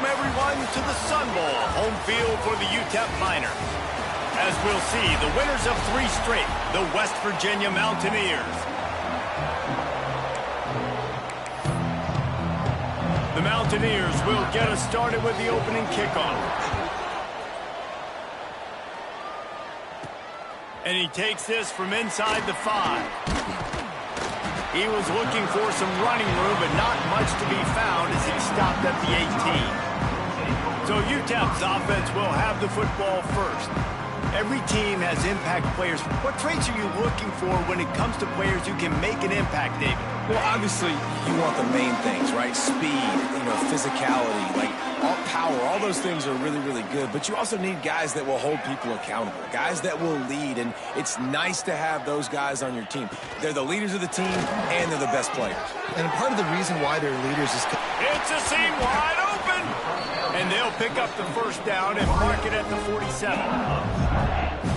everyone, to the Sun Bowl, home field for the UTEP Miners. As we'll see, the winners of 3 straight, the West Virginia Mountaineers. The Mountaineers will get us started with the opening kickoff. And he takes this from inside the 5. He was looking for some running room, but not much to be found as he stopped at the 18. So UTEP's offense will have the football first. Every team has impact players. What traits are you looking for when it comes to players who can make an impact, David? Well, obviously, you want the main things, right? Speed, physicality, all power, all those things are really, really good. But you also need guys that will hold people accountable, guys that will lead. And it's nice to have those guys on your team. They're the leaders of the team, and they're the best players. And part of the reason why they're leaders is... It's a seam wide open! And they'll pick up the first down and mark it at the 47.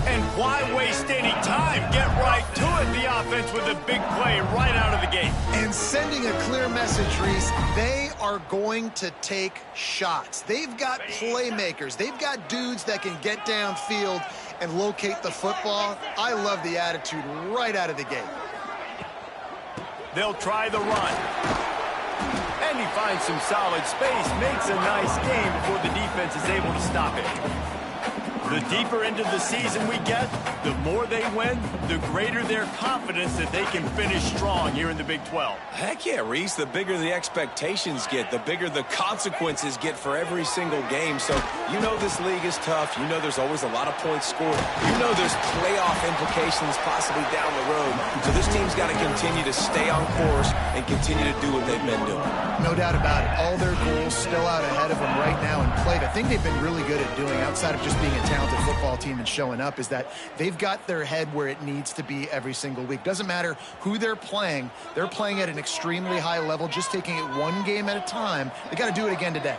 And why waste any time? Get right to it, the offense with a big play right out of the gate. And sending a clear message, Reese, they are going to take shots. They've got playmakers. They've got dudes that can get downfield and locate the football. I love the attitude right out of the gate. They'll try the run. And he finds some solid space, makes a nice game before the defense is able to stop it. The deeper into the season we get, the more they win, the greater their confidence that they can finish strong here in the Big 12. Heck yeah, Reese. The bigger the expectations get, the bigger the consequences get for every single game. So you know this league is tough. You know there's always a lot of points scored. You know there's playoff implications possibly down the road. So this team's got to continue to stay on course and continue to do what they've been doing. No doubt about it. All their goals still out ahead of them right now in play. The thing they've been really good at doing, outside of just being a talented football team and showing up, is that they've got their head where it needs to be every single week. Doesn't matter who they're playing at an extremely high level, just taking it one game at a time. They got to do it again today.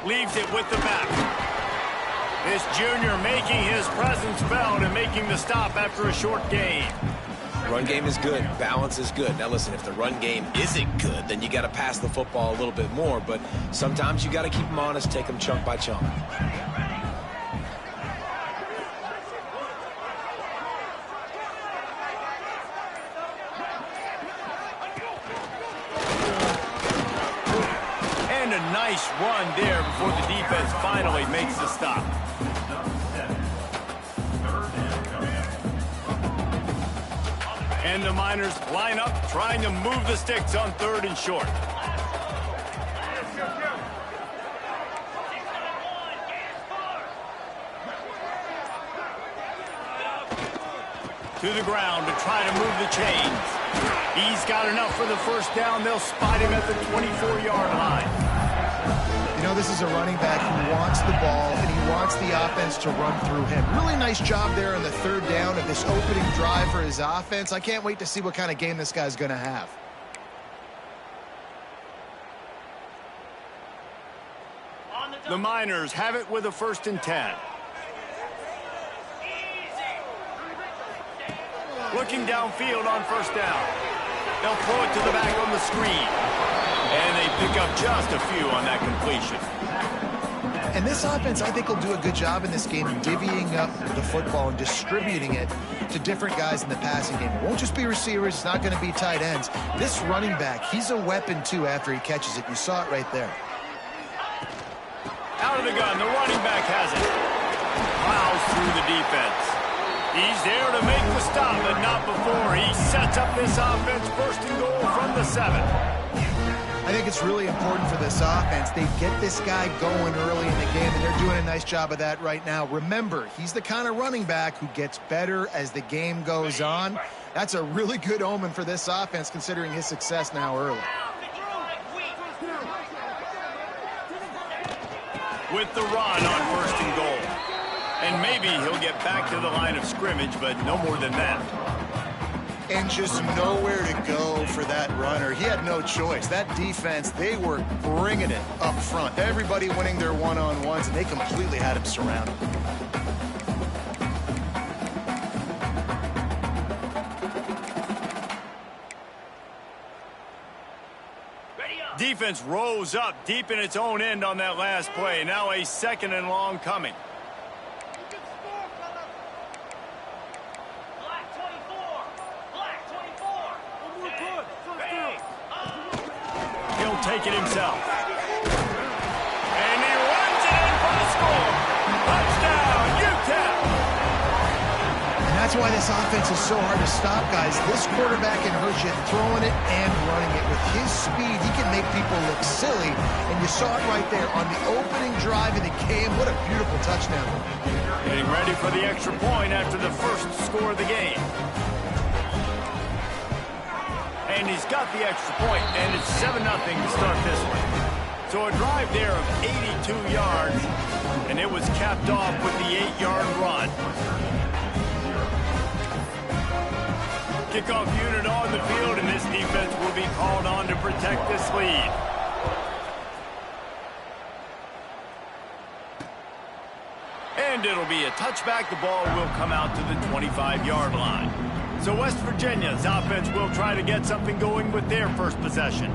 Leaves it with the back. This junior making his presence felt and making the stop after a short gain. Run game is good. Balance is good. Now, listen, if the run game isn't good, then you got to pass the football a little bit more. But sometimes you got to keep them honest, take them chunk by chunk. And a nice run there before the defense finally makes the stop. And the Miners line up, trying to move the sticks on 3rd and short. To the ground to try to move the chains. He's got enough for the first down. They'll spot him at the 24-yard line. You know, this is a running back who wants the ball, and he wants the offense to run through him. Really nice job there on the 3rd down of this opening drive for his offense. I can't wait to see what kind of game this guy's going to have. The Miners have it with a 1st and 10. Looking downfield on 1st down. They'll throw it to the back on the screen. And they pick up just a few on that completion. And this offense, I think, will do a good job in this game divvying up the football and distributing it to different guys in the passing game. It won't just be receivers. It's not going to be tight ends. This running back, he's a weapon, too, after he catches it. You saw it right there. Out of the gun, the running back has it. Plows through the defense. He's there to make the stop, but not before. He sets up this offense, 1st and goal from the 7. I think it's really important for this offense. They get this guy going early in the game, and they're doing a nice job of that right now. Remember, he's the kind of running back who gets better as the game goes on. That's a really good omen for this offense, considering his success now early. With the run on 1st and goal. And maybe he'll get back to the line of scrimmage, but no more than that. And just nowhere to go for that runner. He had no choice. That defense, they were bringing it up front. Everybody winning their one-on-ones, and they completely had him surrounded. Defense rose up deep in its own end on that last play. Now a 2nd and long coming. He'll take it himself. And he runs it in for the score. Touchdown, Utah. And that's why this offense is so hard to stop, guys. This quarterback can hurt you throwing it and running it. With his speed, he can make people look silly. And you saw it right there on the opening drive of the game. What a beautiful touchdown. Getting ready for the extra point after the first score of the game. And he's got the extra point, and it's 7-0 to start this one. So a drive there of 82 yards, and it was capped off with the 8-yard run. Kickoff unit on the field, and this defense will be called on to protect this lead. And it'll be a touchback. The ball will come out to the 25-yard line. So West Virginia's offense will try to get something going with their first possession.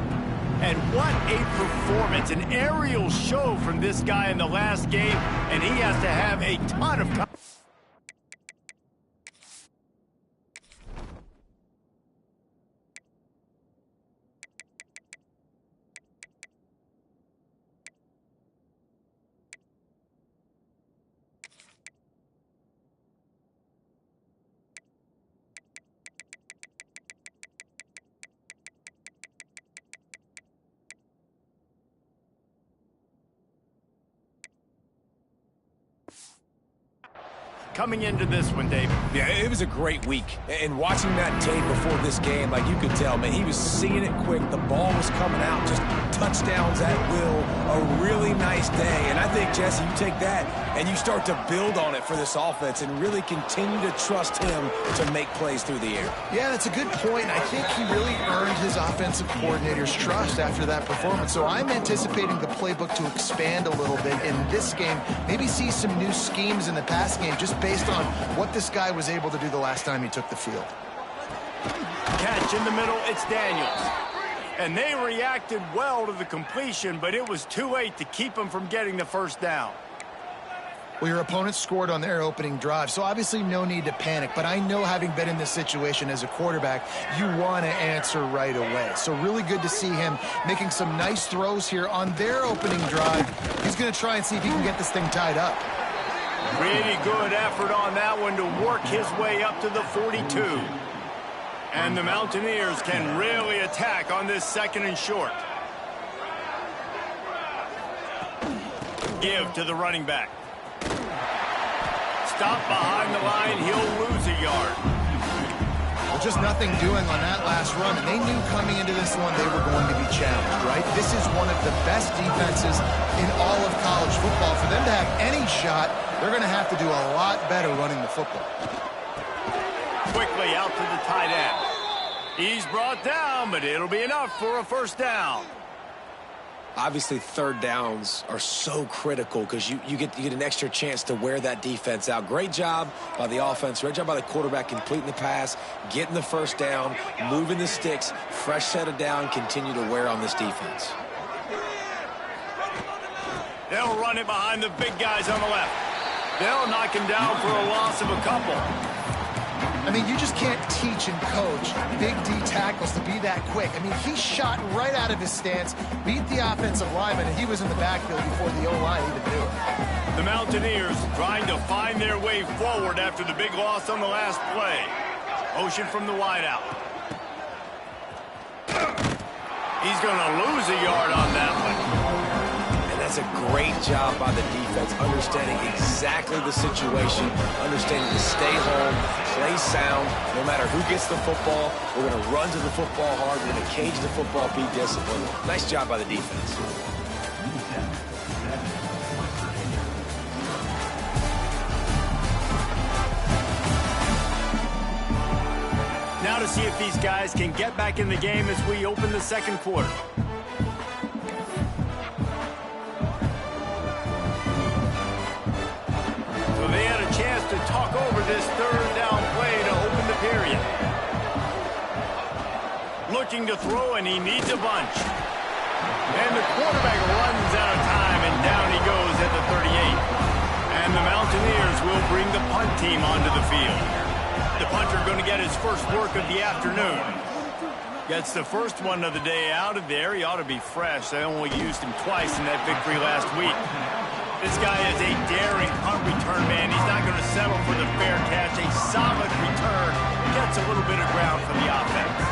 And what a performance, an aerial show from this guy in the last game, and he has to have a ton of confidence. Coming into this one, Dave. Yeah, it was a great week. And watching that tape before this game, like you could tell, man, he was seeing it quick. The ball was coming out, just touchdowns at will. A really nice day. And I think, Jesse, you take that and you start to build on it for this offense and really continue to trust him to make plays through the air. Yeah, that's a good point. I think he really earned his offensive coordinator's trust after that performance. So I'm anticipating the playbook to expand a little bit in this game. Maybe see some new schemes in the pass game just based on what this guy was able to do the last time he took the field. Catch in the middle, it's Daniels. And they reacted well to the completion, but it was too late to keep him from getting the first down. Well, your opponent scored on their opening drive, so obviously no need to panic. But I know, having been in this situation as a quarterback, you want to answer right away. So really good to see him making some nice throws here on their opening drive. He's going to try and see if he can get this thing tied up. Really good effort on that one to work his way up to the 42. And the Mountaineers can really attack on this 2nd and short. Give to the running back. Stop behind the line, he'll lose a yard. Well, just nothing doing on that last run, and they knew coming into this one they were going to be challenged, right? This is one of the best defenses in all of college football. For them to have any shot, they're going to have to do a lot better running the football. Quickly out to the tight end. He's brought down, but it'll be enough for a first down. Obviously, 3rd downs are so critical because you get an extra chance to wear that defense out. Great job by the offense. Great job by the quarterback completing the pass, getting the first down, moving the sticks, fresh set of down, continue to wear on this defense. They'll run it behind the big guys on the left. They'll knock him down for a loss of a couple. I mean, you just can't teach and coach big D tackles to be that quick. I mean, he shot right out of his stance, beat the offensive lineman, and he was in the backfield before the O-line even knew it. The Mountaineers trying to find their way forward after the big loss on the last play. Motion from the wideout. He's going to lose a yard on that one. That's a great job by the defense, understanding exactly the situation, understanding to stay home, play sound. No matter who gets the football, we're going to run to the football hard. We're going to cage the football, be disciplined. Nice job by the defense. Now to see if these guys can get back in the game as we open the 2nd quarter. They had a chance to talk over this 3rd down play to open the period. Looking to throw, and he needs a bunch. punt team onto the field. The punter going to get his first work of the afternoon. Gets the first one of the day out of there. He ought to be fresh. They only used him twice in that victory last week. This guy is a daring punt return man. He's not going to settle for the fair catch. A solid return. Gets a little bit of ground for the offense.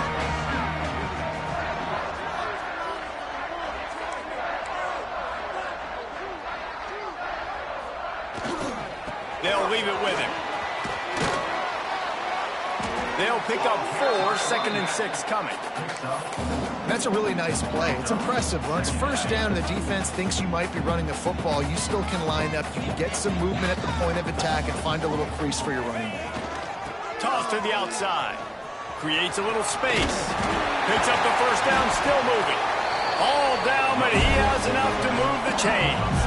They'll leave it with him. They'll pick up 4, 2nd and 6 coming. That's a really nice play. It's impressive. Once first down and the defense thinks you might be running the football, you still can line up. You can get some movement at the point of attack and find a little crease for your running back. Toss to the outside. Creates a little space. Picks up the first down, still moving. All down, but he has enough to move the chains.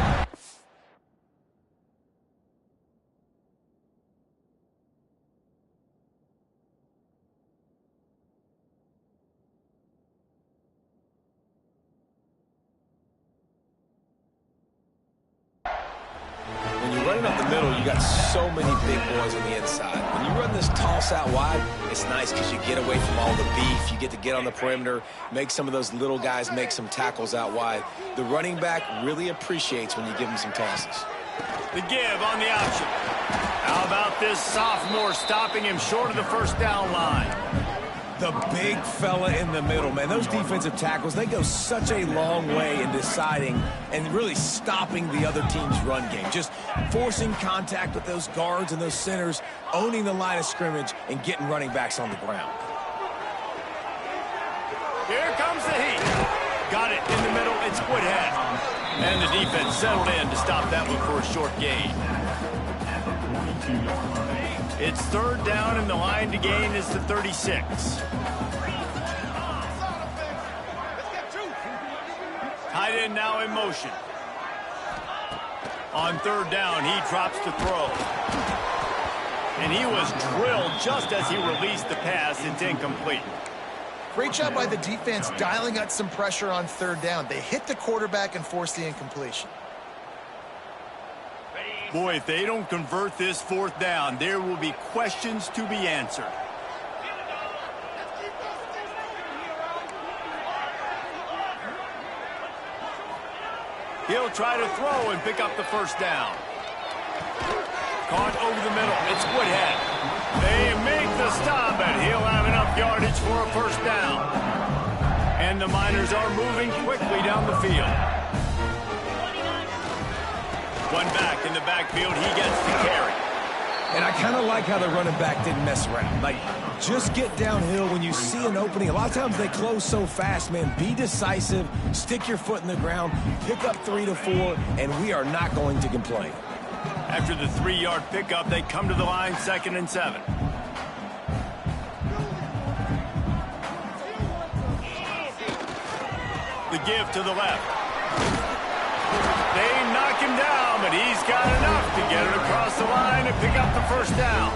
Up the middle, you got so many big boys on the inside. When you run this toss out wide, it's nice because you get away from all the beef. You get to get on the perimeter, make some of those little guys make some tackles out wide. The running back really appreciates when you give him some tosses. The give on the option. How about this sophomore stopping him short of the first down line? The big fella in the middle, man. Those defensive tackles, they go such a long way in deciding and really stopping the other team's run game. Just forcing contact with those guards and those centers, owning the line of scrimmage, and getting running backs on the ground. Here comes the heat. Got it in the middle. It's Woodhead. And the defense settled in to stop that one for a short gain. It's 3rd down, and the line to gain is the 36. Tight end now in motion. On 3rd down, he drops to throw. And he was drilled just as he released the pass. It's incomplete. Great job by the defense dialing up some pressure on 3rd down. They hit the quarterback and forced the incompletion. Boy, if they don't convert this 4th down, there will be questions to be answered. He'll try to throw and pick up the first down. Caught over the middle. It's Woodhead. They make the stop, and he'll have enough yardage for a first down. And the Miners are moving quickly down the field. One back in the backfield, he gets the carry. And I kind of like how the running back didn't mess around. Like, just get downhill when you see an opening. A lot of times they close so fast, man. Be decisive, stick your foot in the ground, pick up 3 to 4, and we are not going to complain. After the 3-yard pickup, they come to the line, 2nd and 7. The give to the left. They knock him down, but he's got enough to get it across the line and pick up the first down.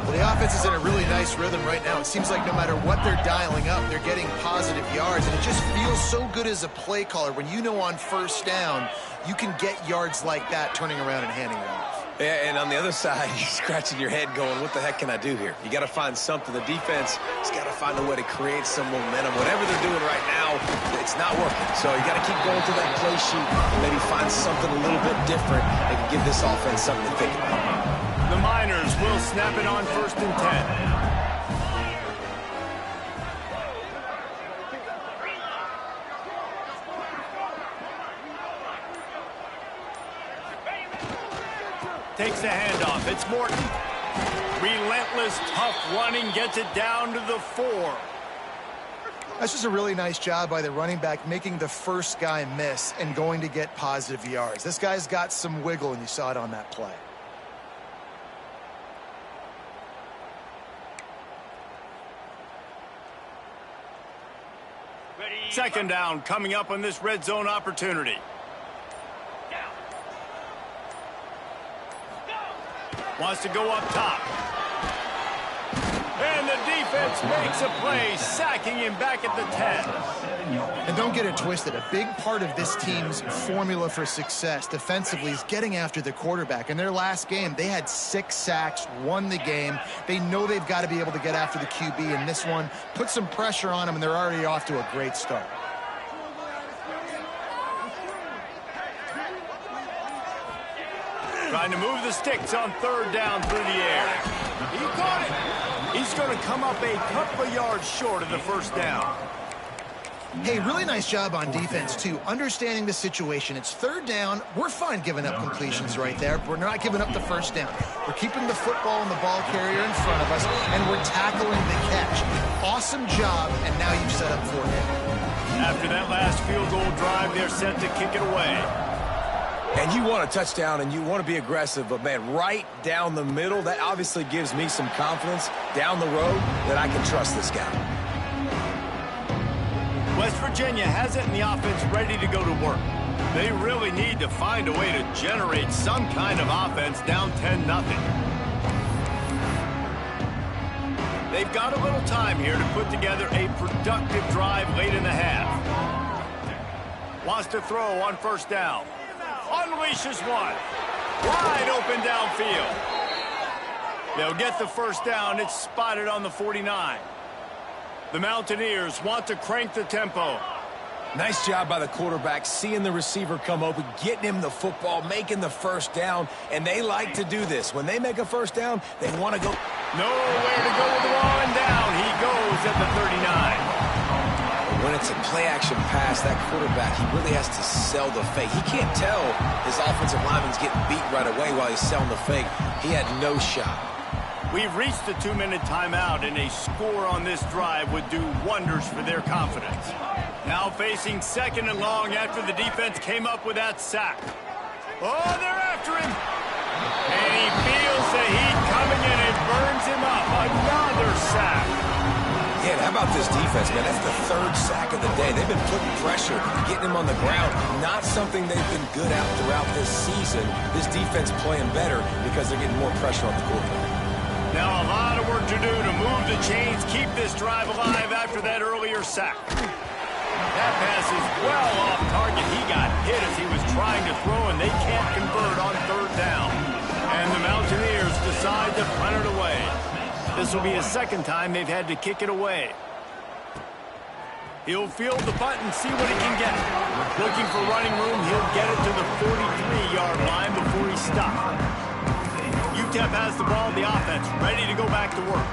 Well, the offense is in a really nice rhythm right now. It seems like no matter what they're dialing up, they're getting positive yards, and it just feels so good as a play caller when you know on first down you can get yards like that turning around and handing it off. Yeah, and on the other side, you're scratching your head going, what the heck can I do here? You got to find something. The defense has got to find a way to create some momentum. Whatever they're doing right now, it's not working. So you got to keep going to that play sheet and maybe find something a little bit different that can give this offense something to think about. The Miners will snap it on 1st and 10. Takes the handoff. It's Morton. Relentless, tough running, gets it down to the 4. That's just a really nice job by the running back making the first guy miss and going to get positive yards. This guy's got some wiggle, and you saw it on that play. Second down coming up on this red zone opportunity. Wants to go up top. And And the defense makes a play, sacking him back at the 10. And don't get it twisted. A big part of this team's formula for success defensively is getting after the quarterback. In their last game, they had 6 sacks, won the game. They know they've got to be able to get after the QB, and this one put some pressure on them, and they're already off to a great start. Trying to move the sticks on 3rd down through the air. He caught it. He's going to come up a couple of yards short of the 1st down. Hey, really nice job on defense, too, understanding the situation. It's 3rd down. We're fine giving up completions right there. We're not giving up the 1st down. We're keeping the football and the ball carrier in front of us, and we're tackling the catch. Awesome job, and now you've set up 4th down. After that last field goal drive, they're set to kick it away. And you want a touchdown, and you want to be aggressive, but, man, right down the middle, that obviously gives me some confidence down the road that I can trust this guy. West Virginia has it in the offense ready to go to work. They really need to find a way to generate some kind of offense down 10-0. They've got a little time here to put together a productive drive late in the half. Wants to throw on 1st down. Unleashes one. Wide open downfield. They'll get the 1st down. It's spotted on the 49. The Mountaineers want to crank the tempo. Nice job by the quarterback, seeing the receiver come open, getting him the football, making the 1st down, and they like to do this. When they make a 1st down, they want to go. Nowhere to go with the ball, and down he goes at the 39. When it's a play-action pass, that quarterback, he really has to sell the fake. He can't tell his offensive lineman's getting beat right away while he's selling the fake. He had no shot. We've reached the 2-minute timeout, and a score on this drive would do wonders for their confidence. Now facing 2nd and long after the defense came up with that sack. Oh, they're after him. And he feels the heat coming in and burns him up. Another sack. Yeah, how about this defense, man? That's the 3rd sack of the day. They've been putting pressure, getting him on the ground. Not something they've been good at throughout this season. This defense playing better because they're getting more pressure on the quarterback. Now a lot of work to do to move the chains, keep this drive alive after that earlier sack. That pass is well off target. He got hit as he was trying to throw, and they can't convert on 3rd down. And the Mountaineers decide to punt it away. This will be his 2nd time they've had to kick it away. He'll field the punt and see what he can get. Looking for running room, he'll get it to the 43-yard line before he stops. UTEP has the ball in the offense, ready to go back to work.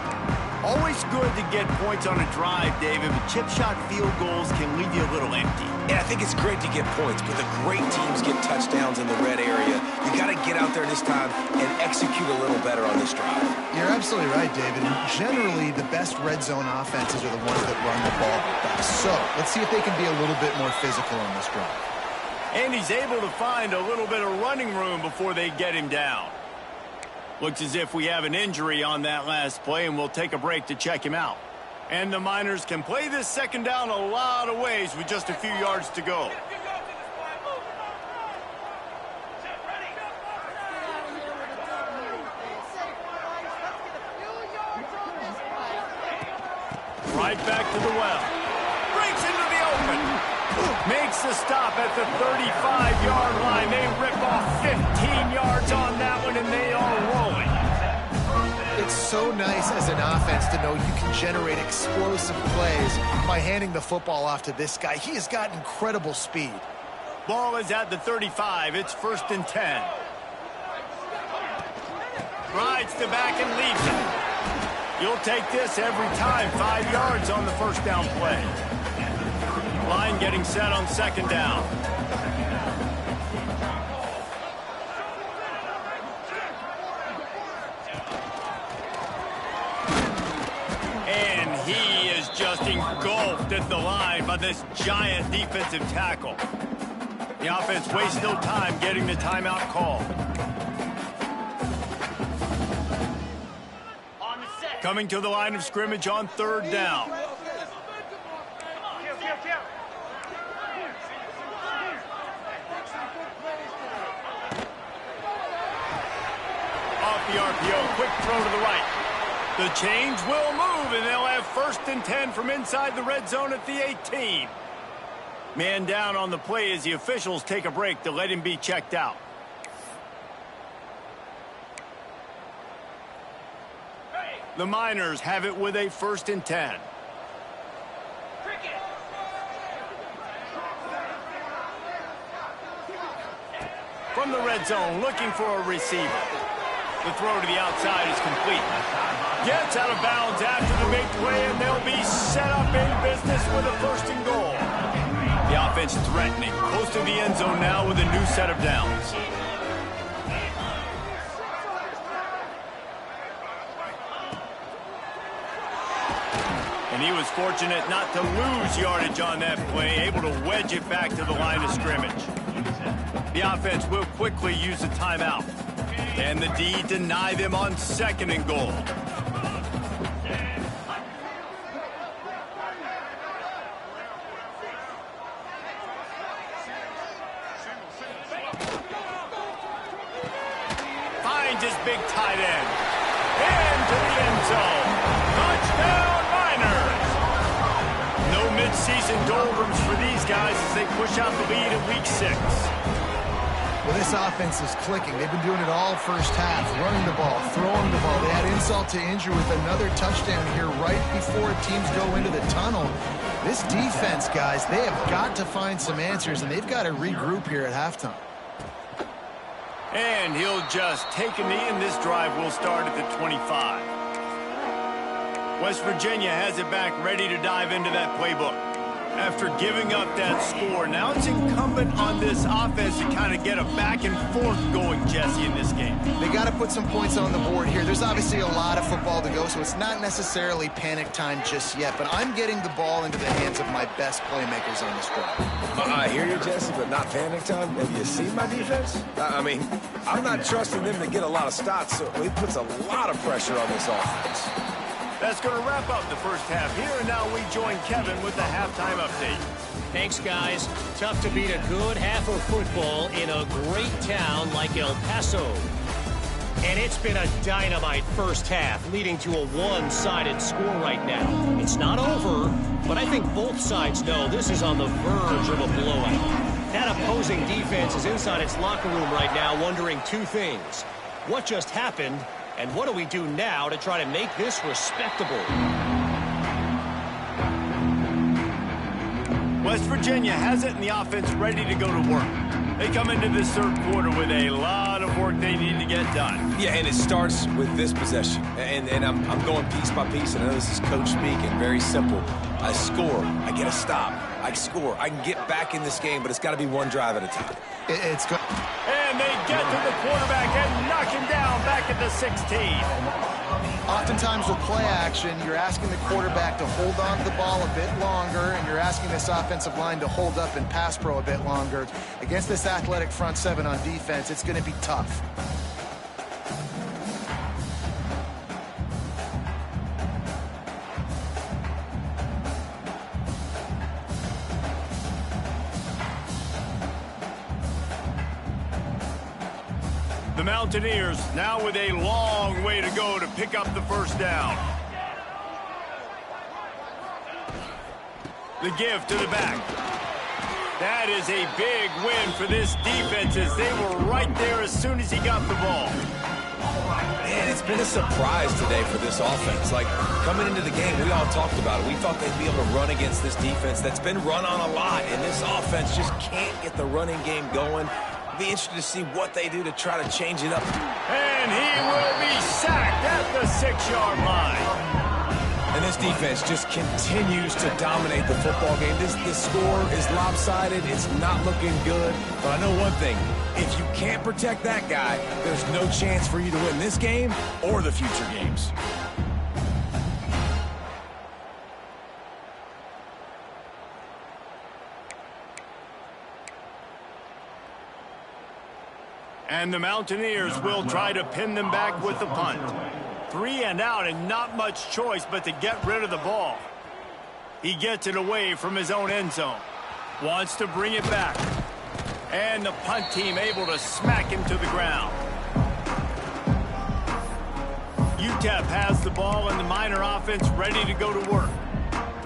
Always good to get points on a drive, David, but chip shot field goals can leave you a little empty. Yeah, I think it's great to get points, but the great teams get touchdowns in the red area. You got to get out there this time and execute a little better on this drive. You're absolutely right, David. Generally, the best red zone offenses are the ones that run the ball best. So let's see if they can be a little bit more physical on this drive. And he's able to find a little bit of running room before they get him down. Looks as if we have an injury on that last play, and we'll take a break to check him out. And the Miners can play this 2nd down a lot of ways with just a few yards to go. Right back to the well. Breaks into the open. Makes the stop at the 35-yard line. They rip off 15 yards on that one, and they are rolling. It's so nice as an offense to know you can generate explosive plays by handing the football off to this guy. He has got incredible speed. Ball is at the 35. It's 1st and 10. Rides the back and leaves it. You'll take this every time. 5 yards on the 1st down play. Line getting set on 2nd down. And he is just engulfed at the line by this giant defensive tackle. The offense wastes no time getting the timeout call. Coming to the line of scrimmage on 3rd down. Off the RPO, quick throw to the right. The change will move. move, and they'll have 1st and 10 from inside the red zone at the 18. Man down on the play as the officials take a break to let him be checked out. The Miners have it with a 1st and 10. From the red zone, looking for a receiver. The throw to the outside is complete. Gets out of bounds after the big play, and they'll be set up in business with a 1st and goal. The offense threatening, close to the end zone now with a new set of downs. And he was fortunate not to lose yardage on that play, able to wedge it back to the line of scrimmage. The offense will quickly use a timeout. And the D deny them on 2nd and goal. Finds his big tight end. Into the end zone. Touchdown, Miners! No midseason doldrums for these guys as they push out the lead at week 6. Well, this offense is clicking. They've been doing it all first half, running the ball, throwing the ball. They had insult to injury with another touchdown here right before teams go into the tunnel. This defense, guys, they have got to find some answers, and they've got to regroup here at halftime. And he'll just take a knee, and this drive will start at the 25. West Virginia has it back, ready to dive into that playbook. After giving up that score, now it's incumbent on this offense to kind of get a back and forth going, Jesse, in this game. They got to put some points on the board here. There's obviously a lot of football to go, so it's not necessarily panic time just yet, but I'm getting the ball into the hands of my best playmakers on this drive. I hear you, Jesse, but not panic time. Have you seen my defense? I mean, I'm not trusting them to get a lot of stops, so it puts a lot of pressure on this offense. That's going to wrap up the first half here, and now we join Kevin with the halftime update. Thanks, guys. Tough to beat a good half of football in a great town like El Paso. And it's been a dynamite first half, leading to a one-sided score right now. It's not over, but I think both sides know this is on the verge of a blowout. That opposing defense is inside its locker room right now wondering 2 things. What just happened? And what do we do now to try to make this respectable? West Virginia has it, and the offense ready to go to work. They come into this 3rd quarter with a lot of work they need to get done. Yeah, and it starts with this possession. And I'm going piece by piece, and I know this is coach speaking, very simple. I score, I get a stop, I score, I can get back in this game, but it's got to be one drive at a time. It's good. And they get to the quarterback and knock him down back at the 16. Oftentimes with play action, you're asking the quarterback to hold on to the ball a bit longer, and you're asking this offensive line to hold up in pass pro a bit longer. Against this athletic front 7 on defense, it's going to be tough. The Mountaineers now with a long way to go to pick up the first down. The give to the back. That is a big win for this defense as they were right there as soon as he got the ball. Man, it's been a surprise today for this offense. Like, coming into the game, we all talked about it. We thought they'd be able to run against this defense that's been run on a lot, and this offense just can't get the running game going. Be interested to see what they do to try to change it up. And he will be sacked at the 6-yard line. And this defense just continues to dominate the football game. This score is lopsided. It's not looking good. But I know one thing. If you can't protect that guy, there's no chance for you to win this game or the future games. And the Mountaineers will try to pin them back with the punt. 3 and out, and not much choice but to get rid of the ball. He gets it away from his own end zone. Wants to bring it back. And the punt team able to smack him to the ground. UTEP has the ball and the Miner offense ready to go to work.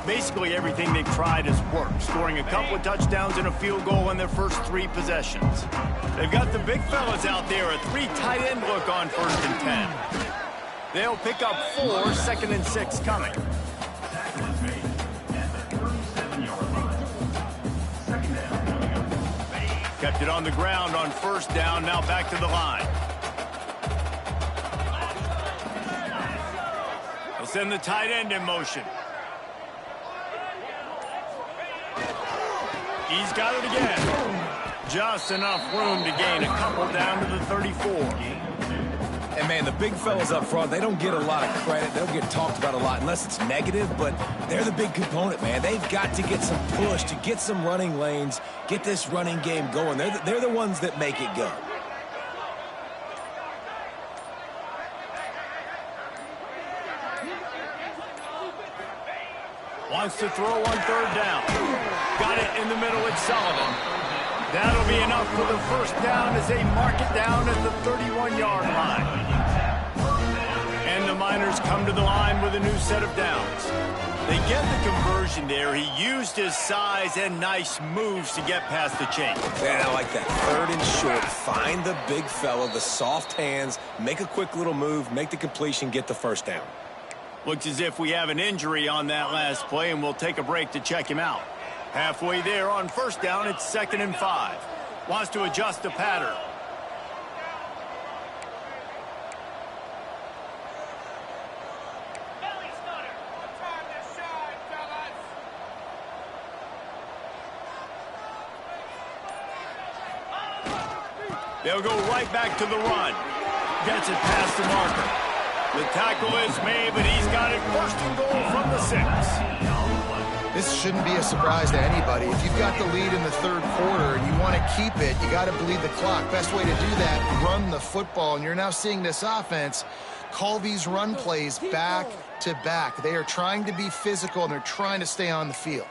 Basically everything they've tried has worked, scoring a couple of touchdowns and a field goal in their first 3 possessions. They've got the big fellas out there, a 3 tight end look on 1st and 10. They'll pick up 4, 2nd and 6 coming. Kept it on the ground on 1st down, now back to the line. They'll send the tight end in motion. He's got it again. Just enough room to gain a couple down to the 34. And, man, the big fellas up front, they don't get a lot of credit. They don't get talked about a lot unless it's negative, but they're the big component, man. They've got to get some push, to get some running lanes, get this running game going. They're the ones that make it go. Wants to throw on 3rd down. Got it in the middle with Sullivan. That'll be enough for the 1st down as they mark it down at the 31-yard line. And the Miners come to the line with a new set of downs. They get the conversion there. He used his size and nice moves to get past the chain. Man, I like that. 3rd and short. Find the big fella, the soft hands, make a quick little move, make the completion, get the 1st down. Looks as if we have an injury on that last play, and we'll take a break to check him out. Halfway there on 1st down, it's 2nd and 5. Wants to adjust the pattern. They'll go right back to the run. Gets it past the marker. The tackle is made, but he's got it 1st and goal from the 6. This shouldn't be a surprise to anybody. If you've got the lead in the 3rd quarter and you want to keep it, you got to bleed the clock. Best way to do that, run the football. And you're now seeing this offense call these run plays back to back. They are trying to be physical, and they're trying to stay on the field.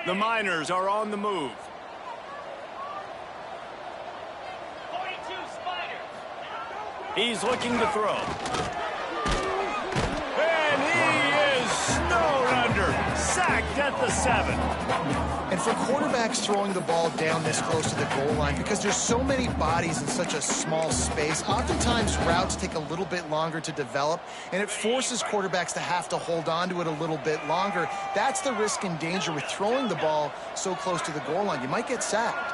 The Miners are on the move. He's looking to throw. And he is snowed under. Sacked at the 7. And for quarterbacks throwing the ball down this close to the goal line, because there's so many bodies in such a small space, oftentimes routes take a little bit longer to develop, and it forces quarterbacks to have to hold on to it a little bit longer. That's the risk and danger with throwing the ball so close to the goal line. You might get sacked.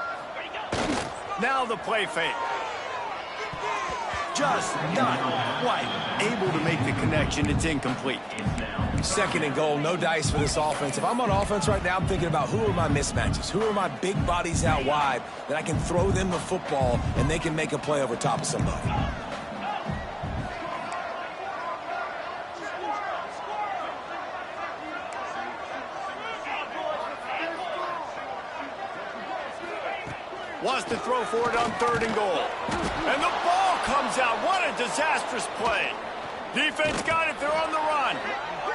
Now the play fake. Just not quite able to make the connection. It's incomplete. 2nd and goal, no dice for this offense. If I'm on offense right now, I'm thinking about who are my mismatches, who are my big bodies out wide that I can throw them the football and they can make a play over top of somebody. Wants to throw for it on 3rd and goal. And the ball comes out. What a disastrous play. Defense got it. They're on the run.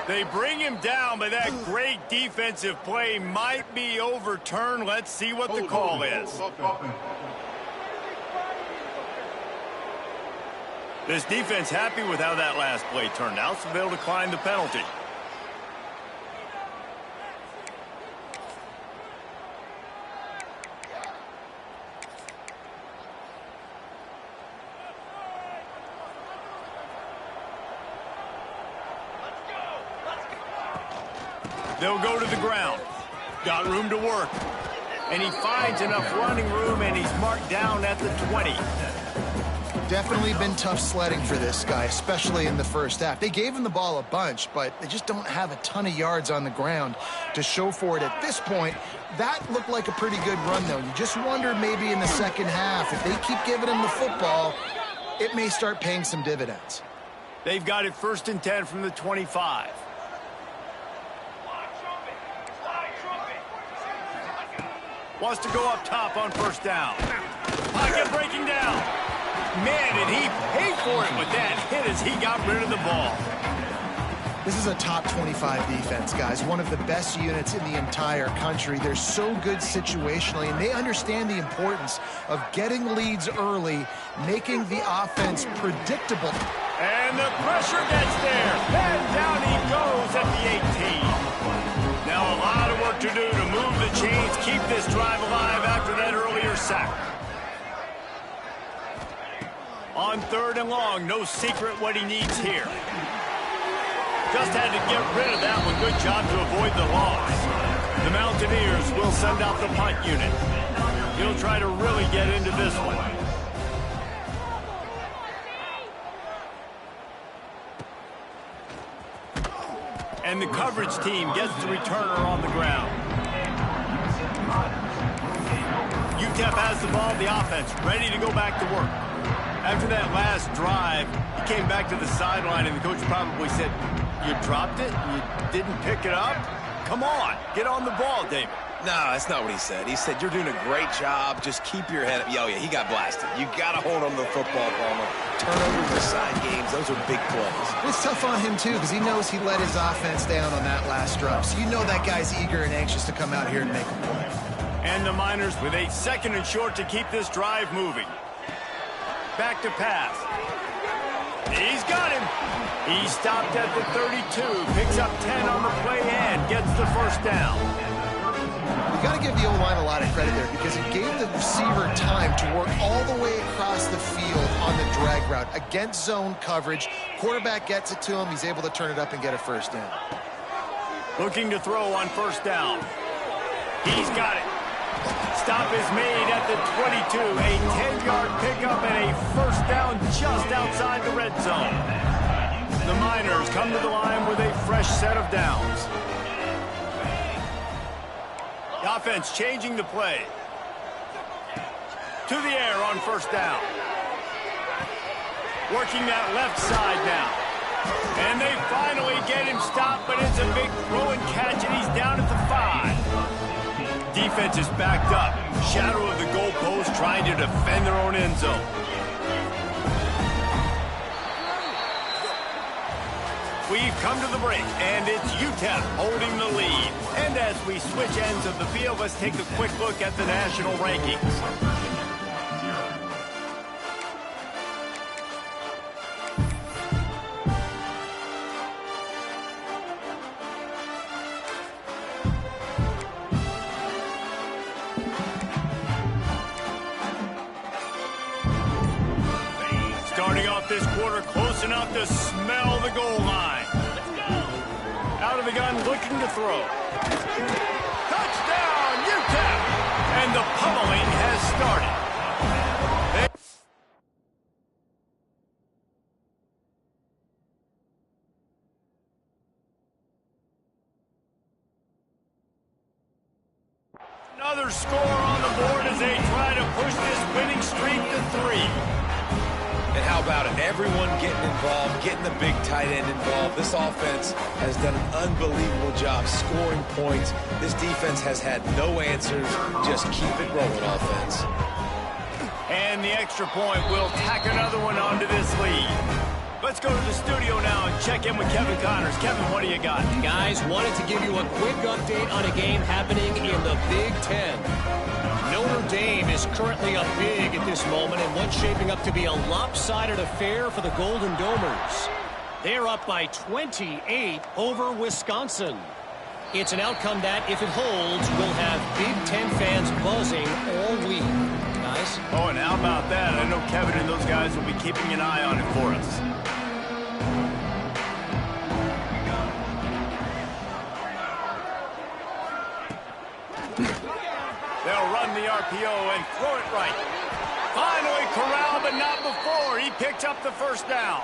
They bring him down, but that great defensive play might be overturned. Let's see what the call is. This defense happy with how that last play turned out, so they'll decline the penalty. They'll go to the ground. Got room to work. And he finds enough running room, and he's marked down at the 20. Definitely been tough sledding for this guy, especially in the 1st half. They gave him the ball a bunch, but they just don't have a ton of yards on the ground to show for it at this point. That looked like a pretty good run, though. You just wonder maybe in the 2nd half, if they keep giving him the football, it may start paying some dividends. They've got it 1st and 10 from the 25. Wants to go up top on 1st down. Pocket breaking down. Man, did he pay for it with that hit as he got rid of the ball. This is a top 25 defense, guys. One of the best units in the entire country. They're so good situationally, and they understand the importance of getting leads early, making the offense predictable. And the pressure gets there. And down he goes at the 18. Now a lot of work to do to move the chains, keep this drive alive after that earlier sack. On 3rd and long, no secret what he needs here. Just had to get rid of that one. Good job to avoid the loss. The Mountaineers will send out the punt unit. He'll try to really get into this one. And the coverage team gets the returner on the ground. UTEP has the ball, the offense, ready to go back to work. After that last drive, he came back to the sideline, and the coach probably said, "You dropped it? You didn't pick it up? Come on, get on the ball, David." No, that's not what he said. He said, "You're doing a great job. Just keep your head up." Oh, yeah, he got blasted. You got to hold on to the football, Palmer. Turnovers in side games, those are big plays. It's tough on him, too, because he knows he let his offense down on that last drive. So you know that guy's eager and anxious to come out here and make a play. And the Miners with a 2nd and short to keep this drive moving. Back to pass. He's got him. He stopped at the 32, picks up 10 on the play and gets the first down. You got to give the O-line a lot of credit there because it gave the receiver time to work all the way across the field on the drag route against zone coverage. Quarterback gets it to him. He's able to turn it up and get a first down. Looking to throw on 1st down. He's got it. Stop is made at the 22. A 10-yard pickup and a first down just outside the red zone. The Miners come to the line with a fresh set of downs. The offense changing the play. To the air on 1st down. Working that left side now. And they finally get him stopped, but it's a big throw and catch, and he's down at the 5. Defense is backed up. Shadow of the goalpost trying to defend their own end zone. We've come to the break, and it's UTEP holding the lead. And as we switch ends of the field, let's take a quick look at the national rankings. Starting off this quarter close enough to smell the goal line. Out of the gun, looking to throw. Touchdown, UTEP! And the pummeling has started. Another score on the board as they try to push this winning streak to 3. And how about it? Everyone getting involved, getting the big tight end involved. This offense has done an unbelievable job scoring points. This defense has had no answers. Just keep it rolling, offense. And the extra point will tack another one onto this lead. Let's go to the studio now and check in with Kevin Connors. Kevin, what do you got? Guys, wanted to give you a quick update on a game happening in the Big Ten. Notre Dame is currently up big at this moment in what's shaping up to be a lopsided affair for the Golden Domers. They're up by 28 over Wisconsin. It's an outcome that, if it holds, will have Big Ten fans buzzing all week. Guys? Oh, and how about that? I know Kevin and those guys will be keeping an eye on it for us. They'll run the RPO and throw it right. Finally corralled, but not before. He picked up the first down.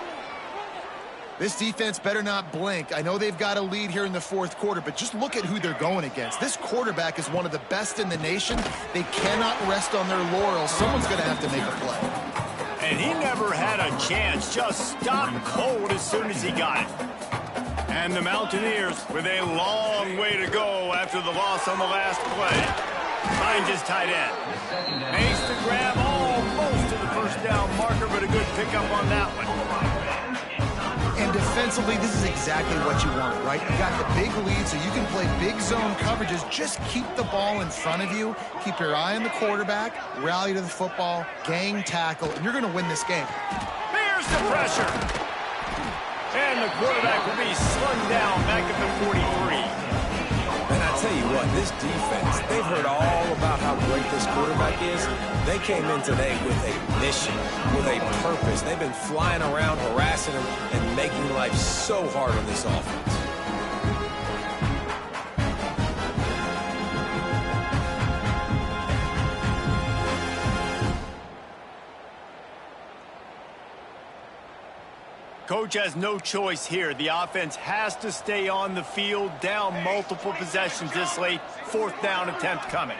This defense better not blink. I know they've got a lead here in the 4th quarter, but just look at who they're going against. This quarterback is one of the best in the nation. They cannot rest on their laurels. Someone's going to have to make a play. And he never had a chance. Just stopped cold as soon as he got it. And the Mountaineers with a long way to go after the loss on the last play. Finds his tight end. Makes the grab almost to the first down marker, but a good pickup on that one. And offensively, this is exactly what you want, right? You got the big lead, so you can play big zone coverages. Just keep the ball in front of you. Keep your eye on the quarterback, rally to the football, gang tackle, and you're going to win this game. Here's the pressure. And the quarterback will be slung down back at the 43. And I tell you what, this defense, they've heard all about how great this quarterback is. They came in today with a mission, with a purpose. They've been flying around, harassing him, and making life so hard on this offense. Coach has no choice here. The offense has to stay on the field, down multiple possessions this late. 4th down attempt coming.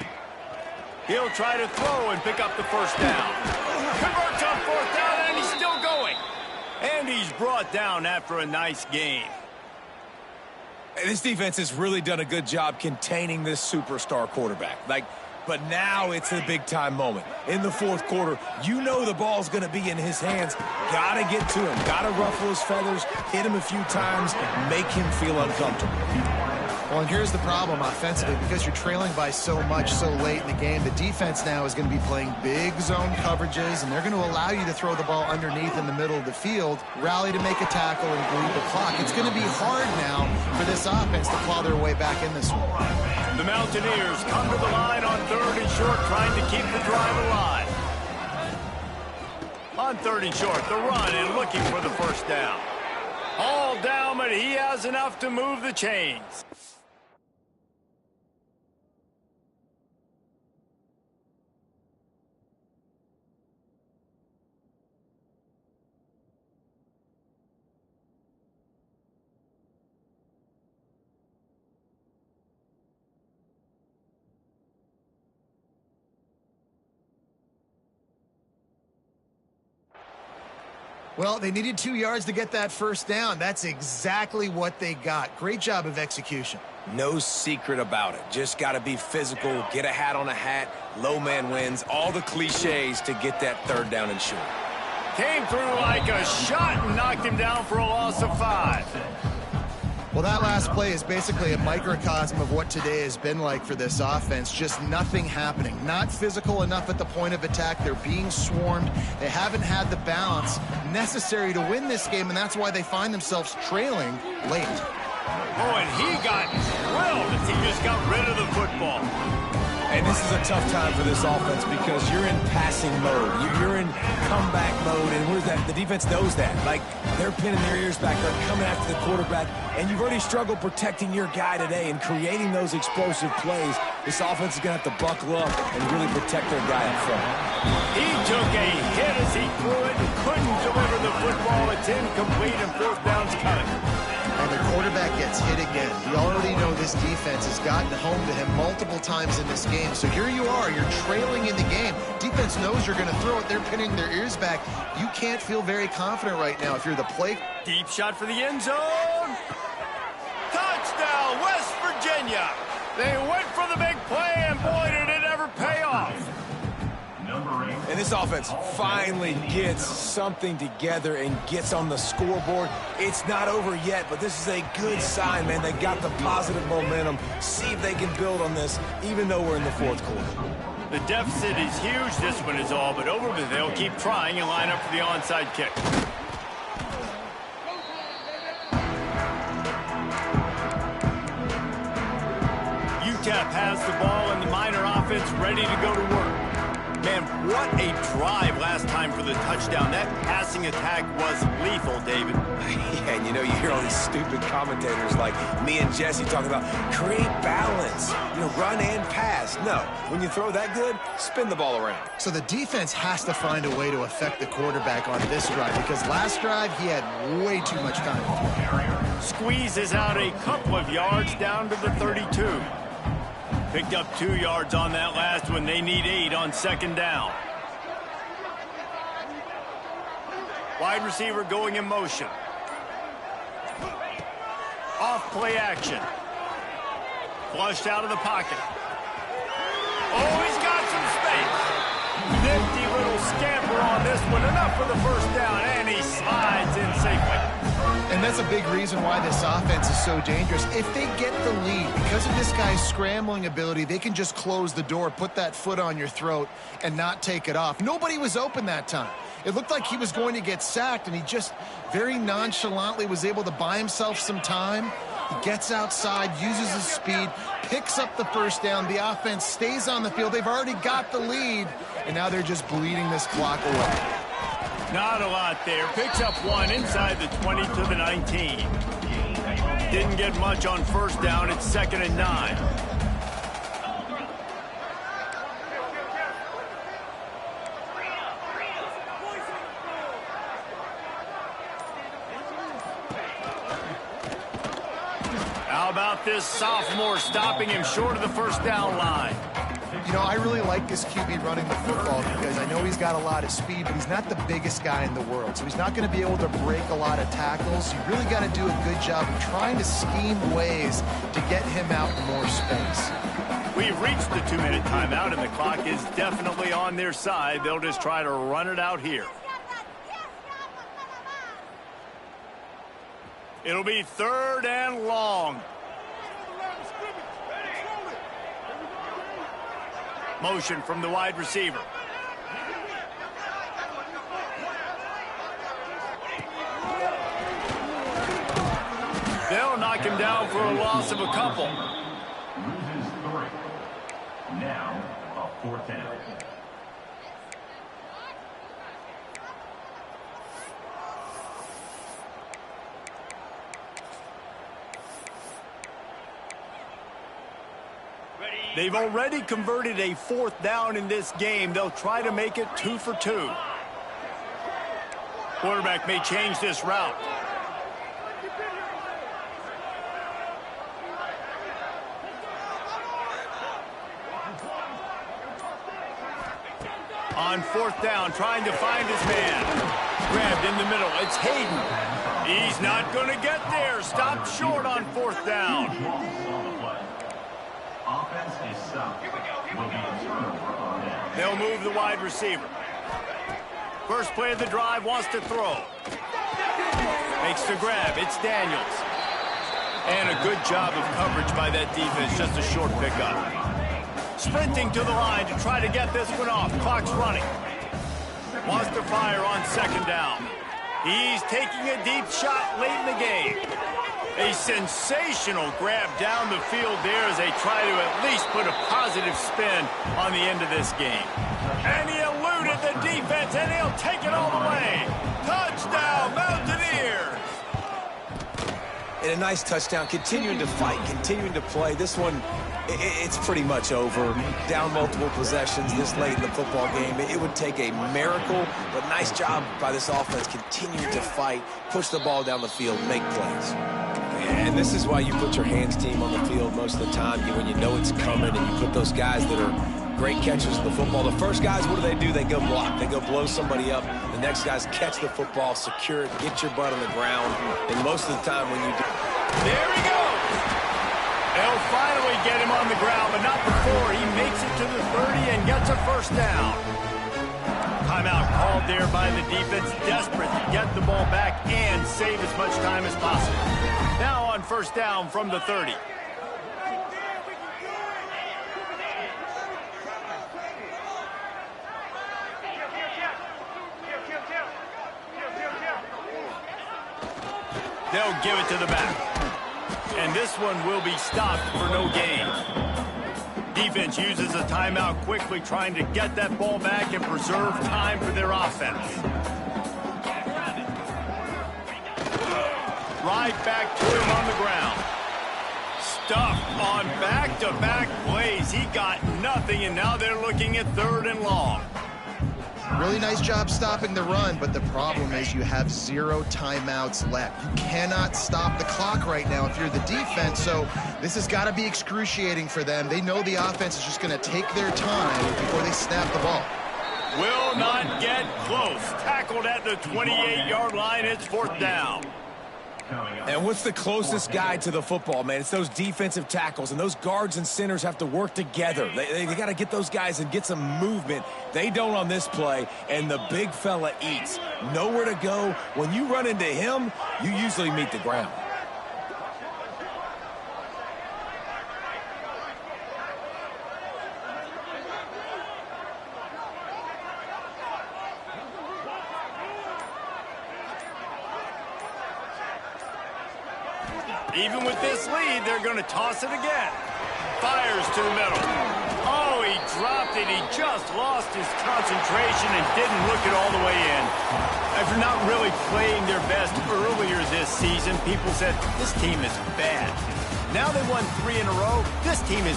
He'll try to throw and pick up the first down. Converts on 4th down, and he's still going. And he's brought down after a nice game. This defense has really done a good job containing this superstar quarterback. But now it's a big-time moment. In the 4th quarter, you know the ball's going to be in his hands. Got to get to him. Got to ruffle his feathers, hit him a few times, make him feel uncomfortable. Well, and here's the problem offensively. Because you're trailing by so much so late in the game, the defense now is going to be playing big zone coverages, and they're going to allow you to throw the ball underneath in the middle of the field, rally to make a tackle, and bleed the clock. It's going to be hard now for this offense to claw their way back in this one. The Mountaineers come to the line on 3rd and short, trying to keep the drive alive. On 3rd and short, the run and looking for the first down. All down, but he has enough to move the chains. Well, they needed 2 yards to get that first down. That's exactly what they got. Great job of execution. No secret about it. Just got to be physical, get a hat on a hat, low man wins, all the cliches to get that 3rd down and short. Came through like a shot and knocked him down for a loss of 5. Well, that last play is basically a microcosm of what today has been like for this offense. Just nothing happening. Not physical enough at the point of attack. They're being swarmed. They haven't had the balance necessary to win this game, and that's why they find themselves trailing late. Oh, and he got drilled as he just got rid of the football. And this is a tough time for this offense because you're in passing mode. You're in comeback mode, and where's that? The defense knows that. They're pinning their ears back. They're coming after the quarterback, and you've already struggled protecting your guy today and creating those explosive plays. This offense is going to have to buckle up and really protect their guy up front. He took a hit as he threw it and couldn't deliver the football. It's incomplete, and 4th down's coming. And the quarterback gets hit again. We already know this defense has gotten home to him multiple times in this game. So here you are. You're trailing in the game. Defense knows you're going to throw it. They're pinning their ears back. You can't feel very confident right now if you're the play. Deep shot for the end zone. Touchdown, West Virginia. They went for the big play, and boy, did it ever pay off. And this offense finally gets something together and gets on the scoreboard. It's not over yet, but this is a good sign, man. They got the positive momentum. See if they can build on this, even though we're in the 4th quarter. The deficit is huge. This one is all but over, but they'll keep trying and line up for the onside kick. UTEP has the ball, and the Miner offense ready to go to work. Man, what a drive last time for the touchdown. That passing attack was lethal, David. Yeah, and you hear all these stupid commentators like me and Jesse talking about create balance, run and pass. No, when you throw that good, spin the ball around. So the defense has to find a way to affect the quarterback on this drive because last drive he had way too much time. Squeezes out a couple of yards down to the 32. Picked up 2 yards on that last one. They need 8 on 2nd down. Wide receiver going in motion. Off play action. Flushed out of the pocket. Oh, he's got some space. Nifty little scamper on this one. Enough for the first down, and he slides in safely. And And that's a big reason why this offense is so dangerous. If they get the lead, because of this guy's scrambling ability, they can just close the door, put that foot on your throat, and not take it off. Nobody was open that time. It looked like he was going to get sacked, and he just very nonchalantly was able to buy himself some time. He gets outside, uses his speed, picks up the first down. The offense stays on the field. They've already got the lead, and now they're just bleeding this clock away. Not a lot there. Picks up one inside the 20 to the 19. Didn't get much on first down. It's 2nd and 9. How about this sophomore stopping him short of the first down line? You know, I really like this QB running the football because I know he's got a lot of speed, but he's not the biggest guy in the world. So he's not going to be able to break a lot of tackles. You really got to do a good job of trying to scheme ways to get him out in more space. We've reached the 2-minute timeout, and the clock is definitely on their side. They'll just try to run it out here. It'll be 3rd and long. Motion from the wide receiver. They'll knock him down for a loss of a couple. Loses 3. Now a 4th down. They've already converted a 4th down in this game. They'll try to make it 2 for 2. Quarterback may change this route. On 4th down, trying to find his man. Grabbed in the middle. It's Hayden. He's not going to get there. Stopped short on 4th down. Offense is stopped. Will be a turnover on down. They'll move the wide receiver. First play of the drive, wants to throw. Makes the grab. It's Daniels. And a good job of coverage by that defense. Just a short pickup. Sprinting to the line to try to get this one off. Clock's running. Wants to fire on 2nd down. He's taking a deep shot late in the game. A sensational grab down the field there as they try to at least put a positive spin on the end of this game. And he eluded the defense, and he'll take it all the way. Touchdown, Mountaineers! And a nice touchdown, continuing to fight, continuing to play. This one, it's pretty much over. Down multiple possessions this late in the football game. It would take a miracle, but nice job by this offense continuing to fight, push the ball down the field, make plays. And this is why you put your hands team on the field most of the time, when you know it's coming, and you put those guys that are great catchers of the football. The first guys, what do? They go block. They go blow somebody up. The next guys catch the football, secure it, get your butt on the ground. And most of the time when you do... There he goes! They'll finally get him on the ground, but not before he makes it to the 30 and gets a first down. Timeout called there by the defense, desperate to get the ball back and save as much time as possible. Now on first down from the 30. They'll give it to the back. And this one will be stopped for no gain. Defense uses a timeout quickly, trying to get that ball back and preserve time for their offense. Right back to him on the ground. Stuffed on back-to-back plays. He got nothing, and now they're looking at 3rd and long. Really nice job stopping the run, but the problem is you have 0 timeouts left. You cannot stop the clock right now if you're the defense, so this has got to be excruciating for them. They know the offense is just going to take their time before they snap the ball. Will not get close. Tackled at the 28-yard line. It's 4th down. coming up. And what's the closest guy to the football, man? It's those defensive tackles, and those guards and centers have to work together. They got to get those guys and get some movement. They don't on this play, and the big fella eats. Nowhere to go. When you run into him, you usually meet the ground. Even with this lead, they're going to toss it again. Fires to the middle. Oh, he dropped it. He just lost his concentration and didn't look it all the way in. After not really playing their best earlier this season, people said, this team is bad. Now they won 3 in a row. This team is